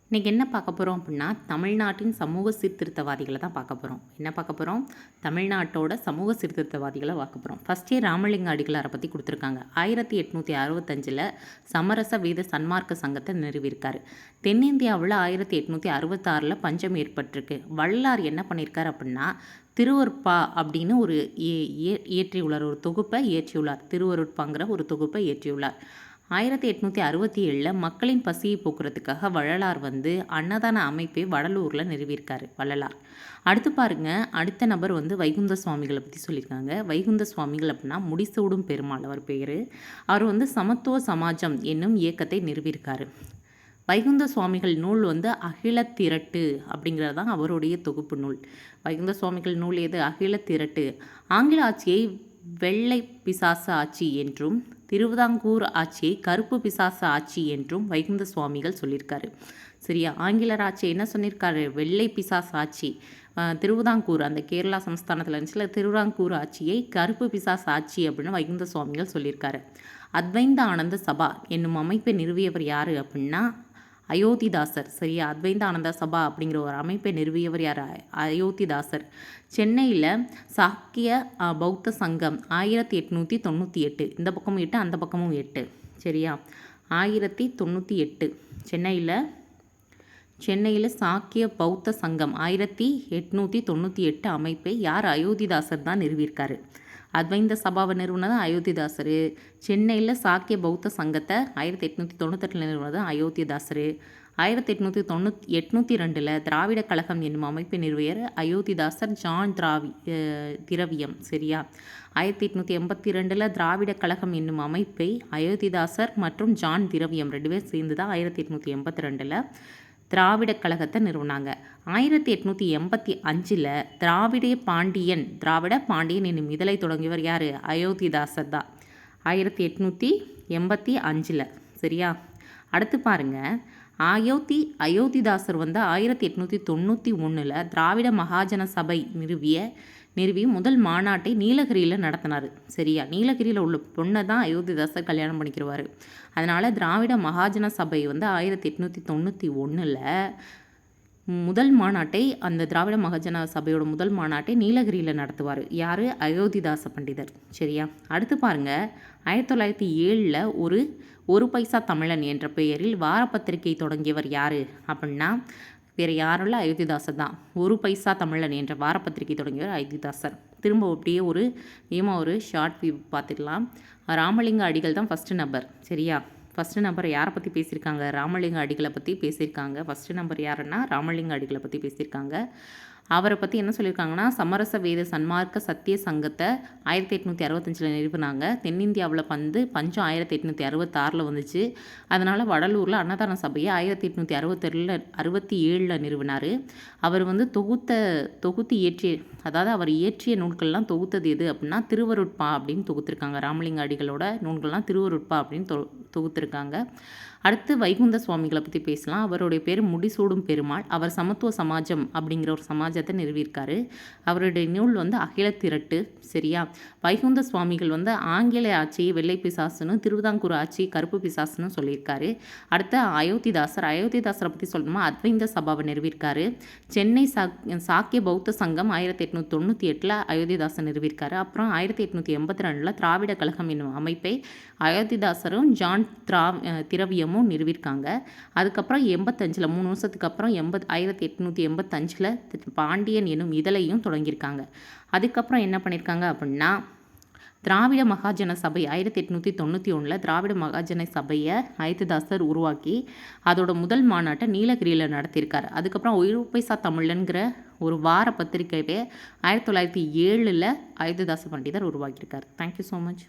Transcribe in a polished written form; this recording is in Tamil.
இன்றைக்கி என்ன பார்க்க போகிறோம் அப்படின்னா தமிழ்நாட்டின் சமூக சீர்திருத்தவாதிகளை தான் பார்க்க போகிறோம். என்ன பார்க்க போகிறோம்? தமிழ்நாட்டோட சமூக சீர்திருத்தவாதிகளை பார்க்க போகிறோம். ஃபஸ்ட்டே ராமலிங்க அடிகளாரை பற்றி கொடுத்துருக்காங்க. 1865 சமரச வேத சன்மார்க்க சங்கத்தை நிறுவியிருக்காரு. தென்னிந்தியாவில் 1866 பஞ்சம் ஏற்பட்டிருக்கு. வள்ளலார் என்ன பண்ணியிருக்காரு அப்படின்னா திருவருட்பா அப்படின்னு ஒரு இயற்றியுள்ளார். ஒரு தொகுப்பை இயற்றியுள்ளார். திருவருட்பாங்கிற ஒரு தொகுப்பை இயற்றியுள்ளார். 1867 மக்களின் பசியை போக்குறதுக்காக வள்ளலார் அன்னதான அமைப்பை வடலூரில் நிறுவியிருக்காரு வள்ளலார். அடுத்து பாருங்க, அடுத்த நபர் வைகுந்த சுவாமிகளை பற்றி சொல்லியிருக்காங்க. வைகுந்த சுவாமிகள் அப்படின்னா முடிசூடும் பெருமாள் அவர் பேர். அவர் சமத்துவ சமாஜம் என்னும் இயக்கத்தை நிறுவியிருக்காரு. வைகுந்த சுவாமிகள் நூல் அகில திரட்டு அப்படிங்கிறது தான் அவருடைய தொகுப்பு நூல். வைகுந்த சுவாமிகள் நூல் எது? அகில திரட்டு. ஆங்கில ஆட்சியை வெள்ளை பிசாச ஆட்சி என்றும் திருவிதாங்கூர் ஆட்சியை கருப்பு பிசாச ஆட்சி என்றும் வைகுந்த சுவாமிகள் சொல்லியிருக்காரு. சரியா? ஆங்கிலர் ஆட்சி என்ன சொல்லியிருக்காரு? வெள்ளை பிசாசு ஆட்சி. திருவிதாங்கூர் அந்த கேரளா சமஸ்தானத்தில் இருந்துச்சுல, திருவிதாங்கூர் ஆட்சியை கருப்பு பிசாசு ஆட்சி அப்படின்னு வைகுந்த சுவாமிகள் சொல்லியிருக்காரு. அத்வைந்த ஆனந்த சபா என்னும் அமைப்பை நிறுவியவர் யார் அப்படின்னா அயோத்திதாசர். சரியா? அத்வைந்த ஆனந்த சபா அப்படிங்கிற ஒரு அமைப்பை நிறுவியவர் யார்? அயோத்திதாசர். சென்னையில் சாக்கிய பௌத்த சங்கம் 1898. இந்த பக்கமும் 8, அந்த பக்கமும் 8. சரியா? 1098 சென்னையில் சாக்கிய பௌத்த சங்கம் 1898 அமைப்பை யார்? அயோத்திதாசர் தான் நிறுவியிருக்காரு. அத்வைந்த சபாவை நிறுவனது அயோத்திதாசர். சென்னையில் சாக்கிய பௌத்த சங்கத்தை 1898 நிறுவனது அயோத்திதாசர். 1882 திராவிட கழகம் என்னும் அமைப்பை நிறுவியர் அயோத்திதாசர், ஜான் திரவியம். சரியா? 1882 திராவிட கழகம் என்னும் அமைப்பை அயோத்திதாசர் மற்றும் ஜான் திரவியம் 2 பேர் சேர்ந்து தான் 1882 திராவிட கழகத்தை நிறுவனாங்க. 1885 திராவிட பாண்டியன் என்னும் இதழை தொடங்கியவர் யார்? அயோத்திதாசர் தான். 1885. சரியா? அடுத்து பாருங்க, அயோத்திதாசர் 1891 திராவிட மகாஜன சபை நிறுவி முதல் மாநாட்டை நீலகிரியில் நடத்தினார். சரியா? நீலகிரியில் உள்ள பொண்ணை தான் அயோத்திதாசர் கல்யாணம் பண்ணிக்கிறவார். அதனால் திராவிட மகாஜன சபை 1891 முதல் மாநாட்டை, அந்த திராவிட மகாஜன சபையோட முதல் மாநாட்டை நீலகிரியில் நடத்துவார். யார்? அயோத்திதாச பண்டிதர். சரியா? அடுத்து பாருங்கள், 1907 ஒரு பைசா தமிழன் என்ற பெயரில் வாரப்பத்திரிகை தொடங்கியவர் யார் அப்படின்னா வேறு யாரும் இல்லை, அயோத்திதாசர் தான். ஒரு பைசா தமிழன் என்ற வாரப்பத்திரிகை தொடங்கியவர் அயோத்திதாசர். திரும்ப அப்படியே ஒரு ஷார்ட் வியூ பார்த்துக்கலாம். ராமலிங்க அடிகள் தான் ஃபஸ்ட்டு நம்பர். சரியா? ஃபஸ்ட்டு நம்பர் யாரை பற்றி பேசியிருக்காங்க? ராமலிங்க அடிகளை பற்றி பேசியிருக்காங்க. ஃபஸ்ட்டு நம்பர் யாருன்னா ராமலிங்க அடிகளை பற்றி பேசியிருக்காங்க. அவரை பற்றி என்ன சொல்லியிருக்காங்கன்னா, சமரச வேத சன்மார்க்க சத்திய சங்கத்தை 1865 நிறுவினாங்க. தென்னிந்தியாவில் பஞ்சம் 1866 வந்துச்சு. அதனால் வடலூரில் அன்னதான சபையை 1867 நிறுவினார். அவர் தொகுத்து அவர் இயற்றிய நூல்கள்லாம் தொகுத்தது எது அப்படின்னா திருவருட்பா அப்படின்னு தொகுத்துருக்காங்க. ராமலிங்க அடிகளோட நூல்கள்லாம் திருவருட்பா அப்படின்னு தொகுத்துருக்காங்க. அடுத்து வைகுந்த சுவாமிகளை பற்றி பேசலாம். அவருடைய பேர் முடிசூடும் பெருமாள். அவர் சமத்துவ சமாஜம் அப்படிங்கிற ஒரு சமாஜத்தை நிறுவியிருக்காரு. அவருடைய நூல் அகில திரட்டு. சரியா? வைகுந்த சுவாமிகள் ஆங்கில ஆட்சியை வெள்ளை பிசாசுன்னு, திருவிதாங்கூர் ஆட்சி கருப்பு பிசாசுன்னு சொல்லியிருக்காரு. அடுத்து அயோத்திதாசரை பற்றி சொல்லணுமா, அத்வைந்த சபாவை நிறுவியிருக்காரு. சென்னை சாக்கிய பௌத்த சங்கம் 1898 அயோத்திதாசர் நிறுவியிருக்காரு. அப்புறம் 1882 திராவிட கழகம் என்னும் அமைப்பை அயோத்திதாசரும் ஜான் திரவியமும் நிறுவியிருக்காங்க. அதுக்கப்புறம் 85 3 வருஷத்துக்கு அப்புறம் 1885 பாண்டியன் என்னும் இதழையும் தொடங்கியிருக்காங்க. அதுக்கப்புறம் என்ன பண்ணியிருக்காங்க அப்படின்னா திராவிட மகாஜன சபை 1891 திராவிட மகாஜன சபையை அயோத்திதாசர் உருவாக்கி அதோட முதல் மாநாட்டை நீலகிரியில் நடத்தியிருக்காரு. அதுக்கப்புறம் ஒரு பைசா தமிழன்கிற ஒரு வார பத்திரிகையை 1907 அயோத்திதாச பண்டிதர் உருவாக்கியிருக்கார். Thank you so much.